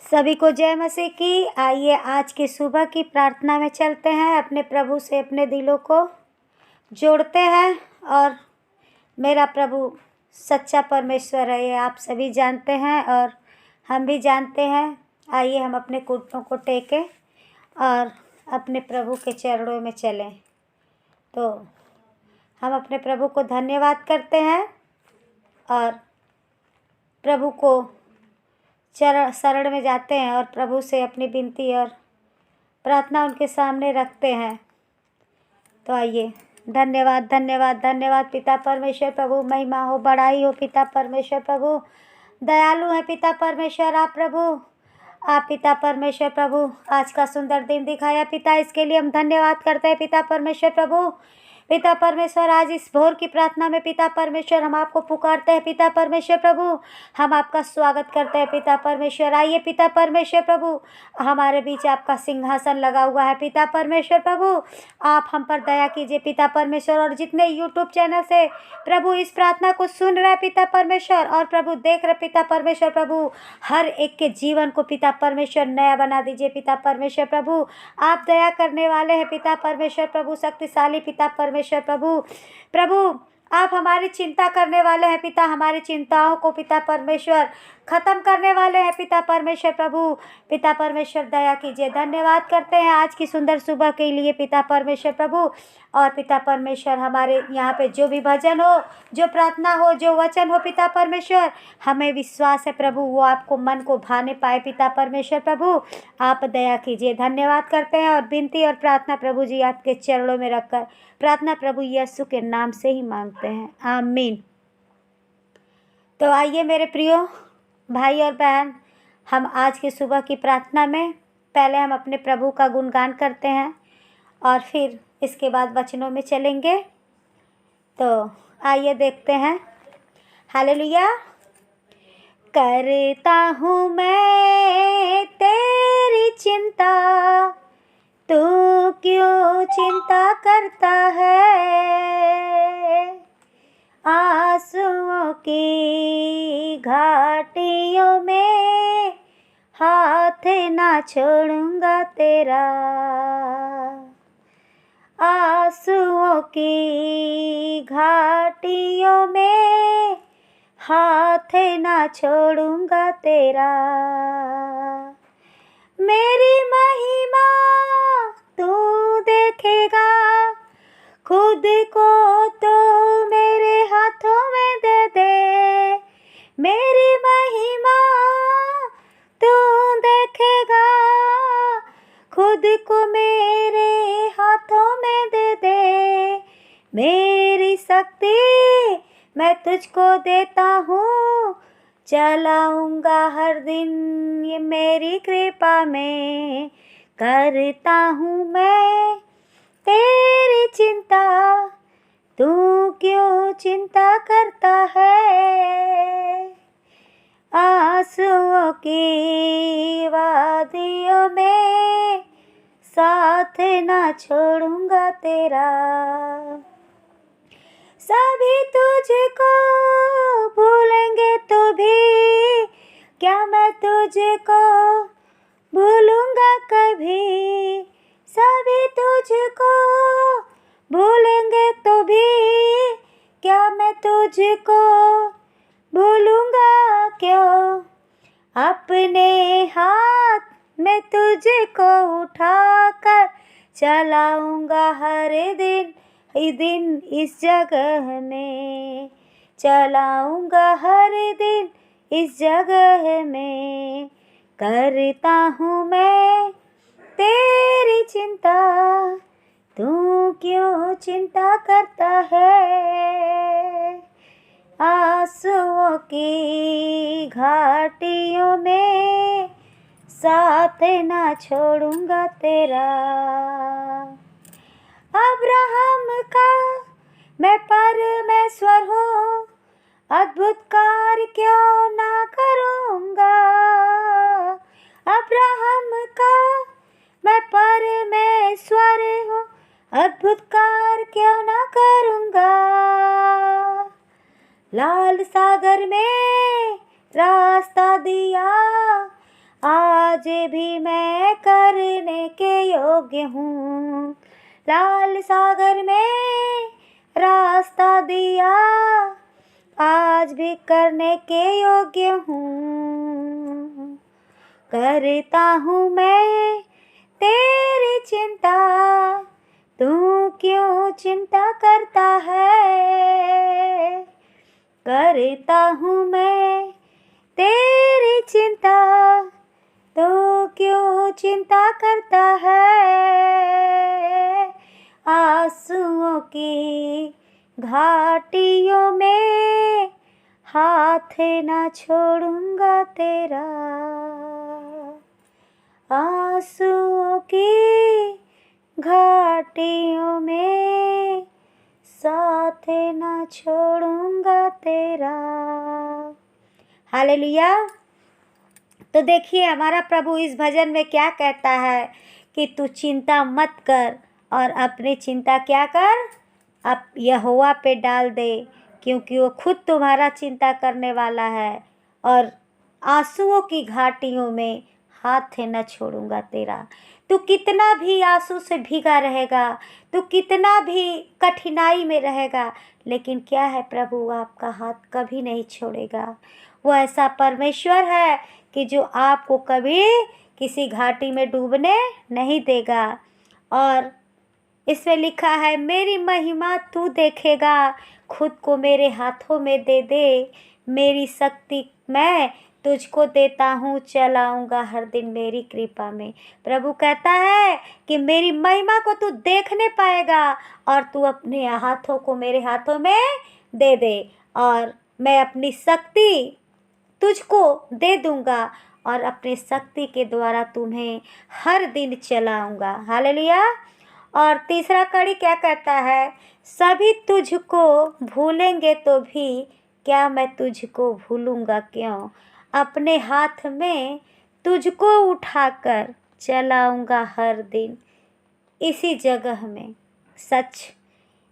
सभी को जय मसीह की। आइए आज की सुबह की प्रार्थना में चलते हैं। अपने प्रभु से अपने दिलों को जोड़ते हैं। और मेरा प्रभु सच्चा परमेश्वर है, ये आप सभी जानते हैं और हम भी जानते हैं। आइए हम अपने घुटनों को टेकें और अपने प्रभु के चरणों में चलें। तो हम अपने प्रभु को धन्यवाद करते हैं और प्रभु को शरण में जाते हैं और प्रभु से अपनी विनती और प्रार्थना उनके सामने रखते हैं। तो आइए, धन्यवाद धन्यवाद धन्यवाद पिता परमेश्वर प्रभु, महिमा हो, बड़ाई हो पिता परमेश्वर प्रभु। दयालु है पिता परमेश्वर आप प्रभु, आप पिता परमेश्वर प्रभु। आज का सुंदर दिन दिखाया पिता, इसके लिए हम धन्यवाद करते हैं पिता परमेश्वर प्रभु। पिता परमेश्वर, आज इस भोर की प्रार्थना में पिता परमेश्वर हम आपको पुकारते हैं पिता परमेश्वर प्रभु। हम आपका स्वागत करते हैं पिता परमेश्वर। आइए पिता परमेश्वर प्रभु, हमारे बीच आपका सिंहासन लगा हुआ है पिता परमेश्वर प्रभु। आप हम पर दया कीजिए पिता परमेश्वर। और जितने यूट्यूब चैनल से प्रभु इस प्रार्थना को सुन रहे पिता परमेश्वर और प्रभु देख रहे पिता परमेश्वर प्रभु, हर एक के जीवन को पिता परमेश्वर नया बना दीजिए पिता परमेश्वर प्रभु। आप दया करने वाले हैं पिता परमेश्वर प्रभु, शक्तिशाली पिता परमेश्वर प्रभु। प्रभु आप हमारी चिंता करने वाले हैं पिता, हमारी चिंताओं को पिता परमेश्वर खत्म करने वाले हैं पिता परमेश्वर प्रभु। पिता परमेश्वर दया कीजिए। धन्यवाद करते हैं आज की सुंदर सुबह के लिए पिता परमेश्वर प्रभु। और पिता परमेश्वर, हमारे यहाँ पे जो भी भजन हो, जो प्रार्थना हो, जो वचन हो पिता परमेश्वर, हमें विश्वास है प्रभु वो आपको मन को भाने पाए पिता परमेश्वर प्रभु। आप दया कीजिए। धन्यवाद करते हैं और विनती और प्रार्थना प्रभु जी आपके चरणों में रखकर प्रार्थना प्रभु यीशु के नाम से ही मांगते हैं, आमीन। तो आइए मेरे प्रियो भाई और बहन, हम आज की सुबह की प्रार्थना में पहले हम अपने प्रभु का गुणगान करते हैं और फिर इसके बाद वचनों में चलेंगे। तो आइए देखते हैं। हालेलुया। करता हूँ मैं तेरी चिंता, तू क्यों चिंता करता है। आंसुओं की घाटियों में हाथ ना छोड़ूंगा तेरा। आंसुओं की घाटियों में हाथ ना छोड़ूंगा तेरा। मेरी महिमा तू देखेगा, खुद को तो मेरे हाथों में दे दे। मेरी महिमा तू देखेगा, खुद को मेरे हाथों में दे दे। मेरी शक्ति मैं तुझको देता हूँ, चलाऊंगा हर दिन ये मेरी कृपा में। करता हूँ मैं तेरी चिंता, तू क्यों चिंता करता है। आंसुओं की वादियों में साथ ना छोड़ूंगा तेरा। सभी तुझको भूलेंगे तो भी क्या मैं तुझको भूलूंगा कभी। सभी तुझको भूलेंगे तो भी क्या मैं तुझको भूलूंगा क्यों। अपने हाथ में तुझको उठाकर चलाऊंगा हर दिन इस जगह में। चलाऊंगा हर दिन इस जगह में। करता हूँ मैं तेरी चिंता, तू क्यों चिंता करता है। आंसुओं की घाटियों में साथ ना छोड़ूंगा तेरा। अब्राहम का मैं परमेश्वर हूँ, अद्भुत कार्य क्यों ना करूँगा। अब्राहम का मैं परमेश्वर हूँ, अद्भुत कार्य क्यों ना करूँगा। लाल सागर में रास्ता दिया, आज भी मैं करने के योग्य हूँ। लाल सागर में रास्ता दिया, आज भी करने के योग्य हूँ। करता हूँ मैं तेरी चिंता, तू क्यों चिंता करता है। करता हूँ मैं तेरी चिंता, तू क्यों चिंता करता है। आंसुओं की घाटियों में हाथ ना छोड़ूंगा तेरा। आंसुओं की घाटियों में साथ ना छोड़ूंगा तेरा। हालेलुया। तो देखिए हमारा प्रभु इस भजन में क्या कहता है कि तू चिंता मत कर और अपनी चिंता क्या कर, अब यहोवा पे डाल दे, क्योंकि वो खुद तुम्हारा चिंता करने वाला है। और आंसुओं की घाटियों में हाथ न छोड़ूंगा तेरा। तू कितना भी आंसू से भीगा रहेगा, तू कितना भी कठिनाई में रहेगा, लेकिन क्या है, प्रभु आपका हाथ कभी नहीं छोड़ेगा। वो ऐसा परमेश्वर है कि जो आपको कभी किसी घाटी में डूबने नहीं देगा। और इसमें लिखा है, मेरी महिमा तू देखेगा, खुद को मेरे हाथों में दे दे, मेरी शक्ति मैं तुझको देता हूँ, चलाऊंगा हर दिन मेरी कृपा में। प्रभु कहता है कि मेरी महिमा को तू देखने पाएगा और तू अपने हाथों को मेरे हाथों में दे दे, और मैं अपनी शक्ति तुझको दे दूंगा और अपने शक्ति के द्वारा तुम्हें हर दिन चलाऊंगा। हालेलुया। और तीसरा कड़ी क्या कहता है, सभी तुझको भूलेंगे तो भी क्या मैं तुझको भूलूंगा क्यों। अपने हाथ में तुझको उठाकर चलाऊंगा हर दिन इसी जगह में। सच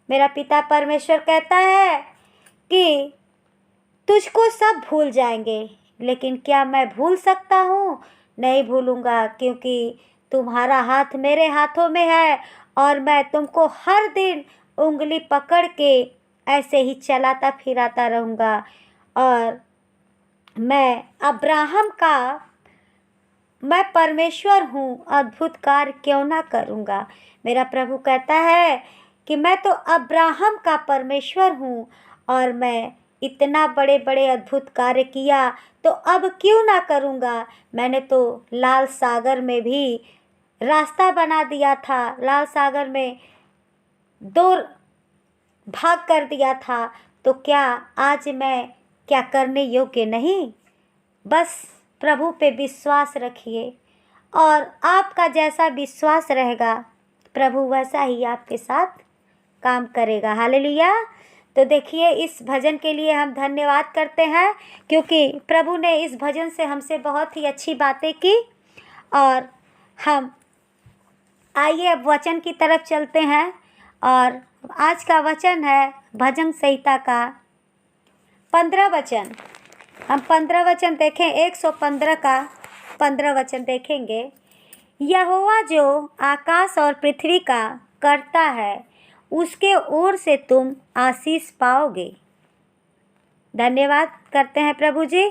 मेरा पिता परमेश्वर कहता है कि तुझको सब भूल जाएंगे, लेकिन क्या मैं भूल सकता हूँ, नहीं भूलूंगा, क्योंकि तुम्हारा हाथ मेरे हाथों में है और मैं तुमको हर दिन उंगली पकड़ के ऐसे ही चलाता फिराता रहूँगा। और मैं अब्राहम का मैं परमेश्वर हूँ, अद्भुत कार्य क्यों ना करूँगा। मेरा प्रभु कहता है कि मैं तो अब्राहम का परमेश्वर हूँ और मैं इतना बड़े बड़े अद्भुत कार्य किया, तो अब क्यों ना करूँगा। मैंने तो लाल सागर में भी रास्ता बना दिया था, लाल सागर में 2 भाग कर दिया था, तो क्या आज मैं क्या करने योग्य नहीं। बस प्रभु पे विश्वास रखिए और आपका जैसा विश्वास रहेगा, प्रभु वैसा ही आपके साथ काम करेगा। हालेलुया। तो देखिए इस भजन के लिए हम धन्यवाद करते हैं, क्योंकि प्रभु ने इस भजन से हमसे बहुत ही अच्छी बातें की। और हम आइए अब वचन की तरफ चलते हैं। और आज का वचन है भजन संहिता का 15 वचन। हम 15 वचन देखें, 115 का 15 वचन देखेंगे। यहोवा जो आकाश और पृथ्वी का करता है, उसके ओर से तुम आशीष पाओगे। धन्यवाद करते हैं प्रभु जी,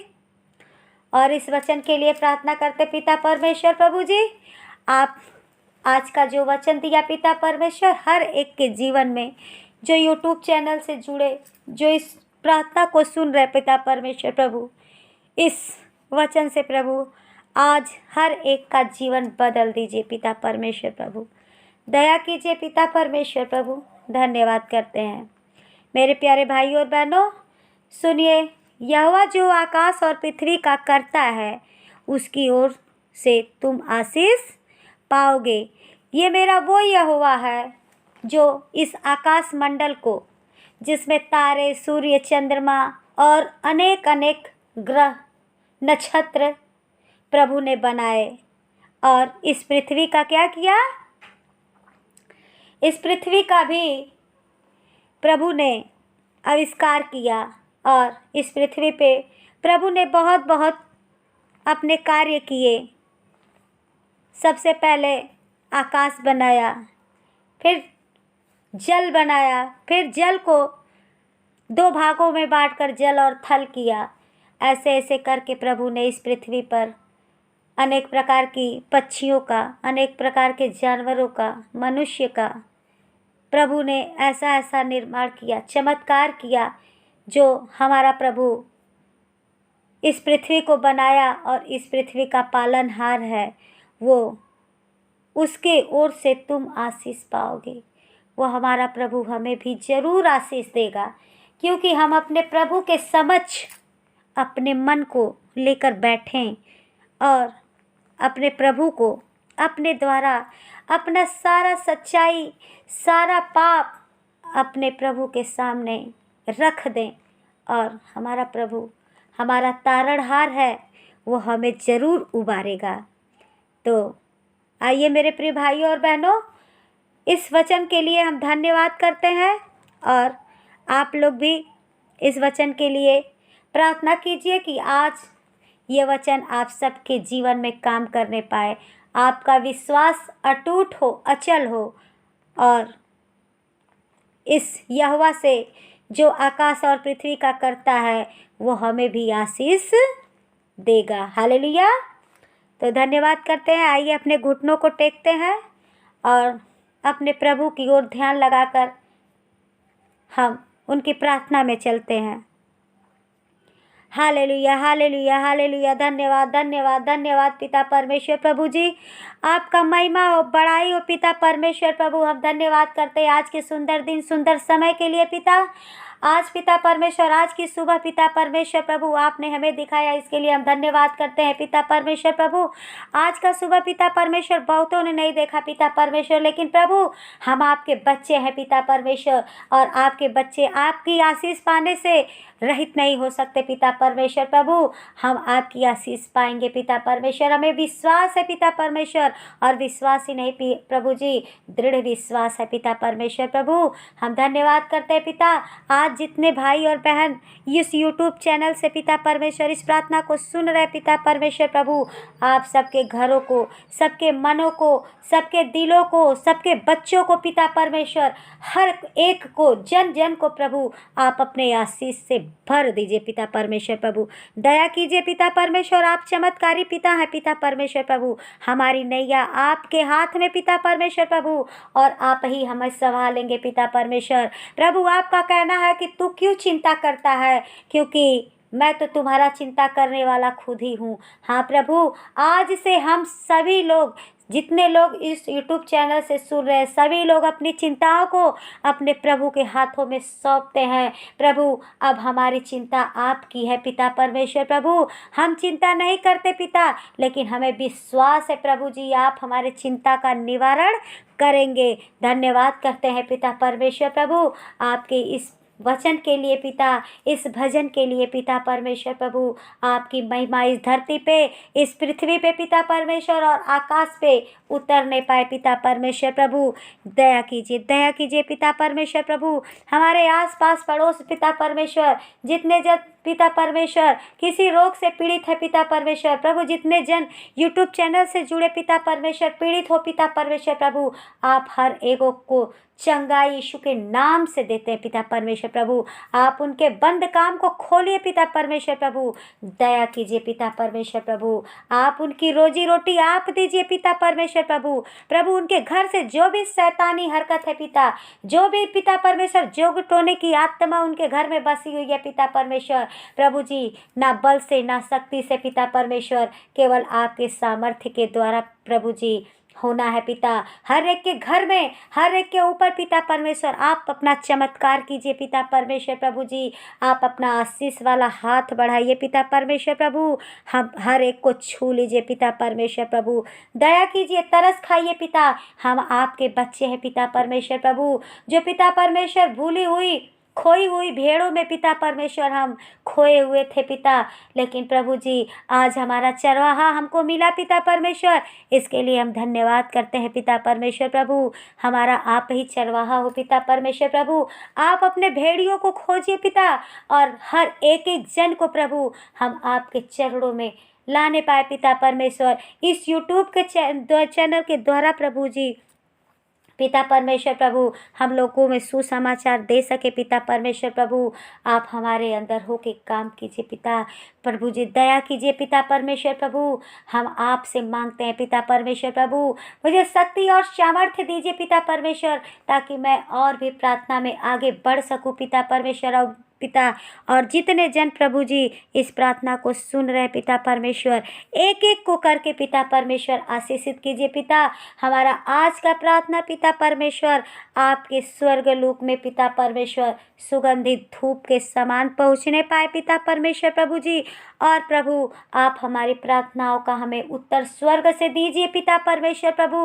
और इस वचन के लिए प्रार्थना करते पिता परमेश्वर। प्रभु जी, आप आज का जो वचन दिया पिता परमेश्वर, हर एक के जीवन में, जो यूट्यूब चैनल से जुड़े, जो इस प्रार्थना को सुन रहे पिता परमेश्वर प्रभु, इस वचन से प्रभु आज हर एक का जीवन बदल दीजिए पिता परमेश्वर प्रभु। दया कीजिए पिता परमेश्वर प्रभु। धन्यवाद करते हैं मेरे प्यारे भाई और बहनों। सुनिए, यहोवा जो आकाश और पृथ्वी का करता है, उसकी ओर से तुम आशीष पाओगे। ये मेरा वो यहोवा है जो इस आकाश मंडल को, जिसमें तारे, सूर्य, चंद्रमा और अनेक अनेक ग्रह नक्षत्र प्रभु ने बनाए, और इस पृथ्वी का क्या किया, इस पृथ्वी का भी प्रभु ने आविष्कार किया। और इस पृथ्वी पे प्रभु ने बहुत बहुत अपने कार्य किए। सबसे पहले आकाश बनाया, फिर जल बनाया, फिर जल को 2 भागों में बांटकर जल और थल किया। ऐसे ऐसे करके प्रभु ने इस पृथ्वी पर अनेक प्रकार की पक्षियों का, अनेक प्रकार के जानवरों का, मनुष्य का प्रभु ने ऐसा ऐसा निर्माण किया, चमत्कार किया, जो हमारा प्रभु इस पृथ्वी को बनाया और इस पृथ्वी का पालनहार है। वो उसके ओर से तुम आशीष पाओगे। वो हमारा प्रभु हमें भी ज़रूर आशीष देगा, क्योंकि हम अपने प्रभु के समक्ष अपने मन को लेकर बैठें और अपने प्रभु को अपने द्वारा अपना सारा सच्चाई, सारा पाप अपने प्रभु के सामने रख दें। और हमारा प्रभु हमारा तारणहार है, वो हमें ज़रूर उबारेगा। तो आइए मेरे प्रिय भाइयों और बहनों, इस वचन के लिए हम धन्यवाद करते हैं और आप लोग भी इस वचन के लिए प्रार्थना कीजिए कि आज ये वचन आप सबके जीवन में काम करने पाए, आपका विश्वास अटूट हो, अचल हो और इस यहोवा से जो आकाश और पृथ्वी का करता है वो हमें भी आशीष देगा। हालेलुया। तो धन्यवाद करते हैं। आइए अपने घुटनों को टेकते हैं और अपने प्रभु की ओर ध्यान लगाकर हम उनकी प्रार्थना में चलते हैं। Hallelujah, hallelujah, hallelujah. धन्यवाद, धन्यवाद, धन्यवाद पिता परमेश्वर प्रभु जी, आपका महिमा हो, बड़ाई हो पिता परमेश्वर प्रभु। हम धन्यवाद करते हैं आज के सुंदर दिन, सुंदर समय के लिए पिता। आज पिता परमेश्वर, आज की सुबह पिता परमेश्वर प्रभु आपने हमें दिखाया, इसके लिए हम धन्यवाद करते हैं पिता परमेश्वर प्रभु। आज का सुबह पिता परमेश्वर बहुतों ने नहीं देखा पिता परमेश्वर, लेकिन प्रभु हम आपके बच्चे हैं पिता परमेश्वर, और आपके बच्चे आपकी आशीष पाने से रहित नहीं हो सकते पिता परमेश्वर प्रभु। हम आपकी आशीष पाएंगे पिता परमेश्वर, हमें विश्वास है पिता परमेश्वर, और विश्वास ही नहीं प्रभु जी, दृढ़ विश्वास है पिता परमेश्वर प्रभु। हम धन्यवाद करते हैं पिता। आज जितने भाई और बहन इस यूट्यूब चैनल से पिता परमेश्वर इस प्रार्थना को सुन रहे पिता परमेश्वर प्रभु, आप सबके घरों को, सबके मनों को, सबके दिलों को, सबके बच्चों को पिता परमेश्वर, हर एक को, जन जन को प्रभु आप अपने आशीष से भर दीजिए पिता परमेश्वर प्रभु। दया कीजिए पिता परमेश्वर, आप चमत्कारी पिता हैं पिता परमेश्वर प्रभु। हमारी नैया आपके हाथ में पिता परमेश्वर प्रभु, और आप ही हमें संभालेंगे पिता परमेश्वर प्रभु। आपका कहना है कि तू क्यों चिंता करता है, क्योंकि मैं तो तुम्हारा चिंता करने वाला खुद ही हूँ। हाँ प्रभु, आज से हम सभी लोग, जितने लोग इस YouTube चैनल से सुन रहे हैं, सभी लोग अपनी चिंताओं को अपने प्रभु के हाथों में सौंपते हैं। प्रभु अब हमारी चिंता आपकी है पिता परमेश्वर प्रभु। हम चिंता नहीं करते पिता, लेकिन हमें विश्वास है प्रभु जी आप हमारे चिंता का निवारण करेंगे। धन्यवाद करते हैं पिता परमेश्वर प्रभु आपके इस वचन के लिए पिता, इस भजन के लिए पिता परमेश्वर प्रभु। आपकी महिमा इस धरती पे, इस पृथ्वी पे पिता परमेश्वर, और आकाश पे उतरने पाए पिता परमेश्वर प्रभु। दया कीजिए, दया कीजिए पिता परमेश्वर प्रभु। हमारे आसपास पड़ोस पिता परमेश्वर, जितने जन पिता परमेश्वर किसी रोग से पीड़ित है पिता परमेश्वर प्रभु, जितने जन YouTube चैनल से जुड़े पिता परमेश्वर पीड़ित हो पिता परमेश्वर प्रभु, आप हर एक को चंगाई यीशु के नाम से देते हैं पिता परमेश्वर प्रभु। आप उनके बंद काम को खोलिए पिता परमेश्वर प्रभु। दया कीजिए पिता परमेश्वर प्रभु, आप उनकी रोजी रोटी आप दीजिए पिता परमेश्वर प्रभु। प्रभु उनके घर से जो भी शैतानी हरकत है पिता, जो भी पिता परमेश्वर जोग टोने की आत्मा उनके घर में बसी हुई है पिता परमेश्वर प्रभु जी, ना बल से ना शक्ति से पिता परमेश्वर, केवल आपके सामर्थ्य के द्वारा प्रभु जी होना है पिता। हर एक के घर में, हर एक के ऊपर पिता परमेश्वर आप अपना चमत्कार कीजिए पिता परमेश्वर प्रभु जी। आप अपना आशीष वाला हाथ बढ़ाइए पिता परमेश्वर प्रभु। हम हर एक को छू लीजिए पिता परमेश्वर प्रभु। दया कीजिए, तरस खाइए पिता। हम आपके बच्चे हैं पिता परमेश्वर प्रभु, जो पिता परमेश्वर भूली हुई खोई हुई भेड़ों में पिता परमेश्वर हम खोए हुए थे पिता, लेकिन प्रभु जी आज हमारा चरवाहा हमको मिला पिता परमेश्वर। इसके लिए हम धन्यवाद करते हैं पिता परमेश्वर प्रभु। हमारा आप ही चरवाहा हो पिता परमेश्वर प्रभु। आप अपने भेड़ियों को खोजिए पिता, और हर एक एक जन को प्रभु हम आपके चरणों में लाने पाए पिता परमेश्वर। इस यूट्यूब के चैनल के द्वारा प्रभु जी पिता परमेश्वर प्रभु हम लोगों में सुसमाचार दे सके पिता परमेश्वर प्रभु। आप हमारे अंदर हो के काम कीजिए पिता प्रभु जी, दया कीजिए पिता परमेश्वर प्रभु। हम आपसे मांगते हैं पिता परमेश्वर प्रभु, मुझे शक्ति और सामर्थ्य दीजिए पिता परमेश्वर, ताकि मैं और भी प्रार्थना में आगे बढ़ सकूं पिता परमेश्वर। और पिता और जितने जन प्रभु जी इस प्रार्थना को सुन रहे पिता परमेश्वर, एक एक को करके पिता परमेश्वर आशीषित कीजिए पिता। हमारा आज का प्रार्थना पिता परमेश्वर आपके स्वर्गलोक में पिता परमेश्वर सुगंधित धूप के समान पहुँचने पाए पिता परमेश्वर प्रभु जी। और प्रभु आप हमारी प्रार्थनाओं का हमें उत्तर स्वर्ग से दीजिए पिता परमेश्वर प्रभु।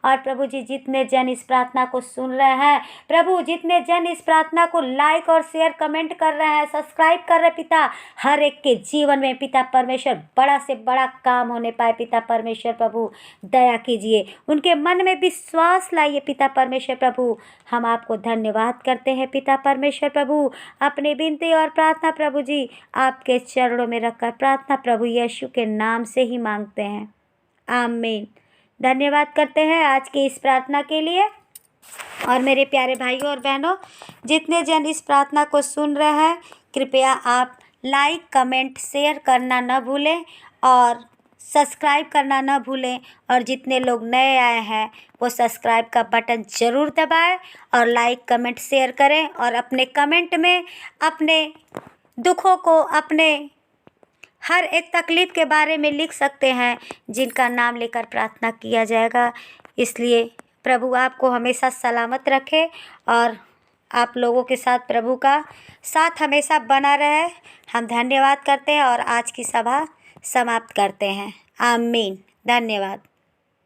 और प्रभु जी जितने जन इस प्रार्थना को सुन रहे हैं प्रभु, जितने जन इस प्रार्थना को लाइक और शेयर कमेंट कर रहे हैं, सब्सक्राइब कर रहे पिता, हर एक के जीवन में पिता परमेश्वर बड़ा से बड़ा काम होने पाए पिता परमेश्वर प्रभु। दया कीजिए, उनके मन में विश्वास लाइए पिता परमेश्वर प्रभु। हम आपको धन्यवाद करते हैं पिता परमेश्वर प्रभु। अपनी विनती और प्रार्थना प्रभु जी आपके चरणों में रखकर प्रार्थना प्रभु यीशु के नाम से ही मांगते हैं, आमीन। धन्यवाद करते हैं आज की इस प्रार्थना के लिए। और मेरे प्यारे भाइयों और बहनों, जितने जन इस प्रार्थना को सुन रहे हैं, कृपया आप लाइक कमेंट शेयर करना न भूलें और सब्सक्राइब करना न भूलें। और जितने लोग नए आए हैं वो सब्सक्राइब का बटन ज़रूर दबाएं और लाइक कमेंट शेयर करें। और अपने कमेंट में अपने दुखों को, अपने हर एक तकलीफ़ के बारे में लिख सकते हैं, जिनका नाम लेकर प्रार्थना किया जाएगा। इसलिए प्रभु आपको हमेशा सलामत रखे और आप लोगों के साथ प्रभु का साथ हमेशा बना रहे। हम धन्यवाद करते हैं और आज की सभा समाप्त करते हैं, आमीन। धन्यवाद।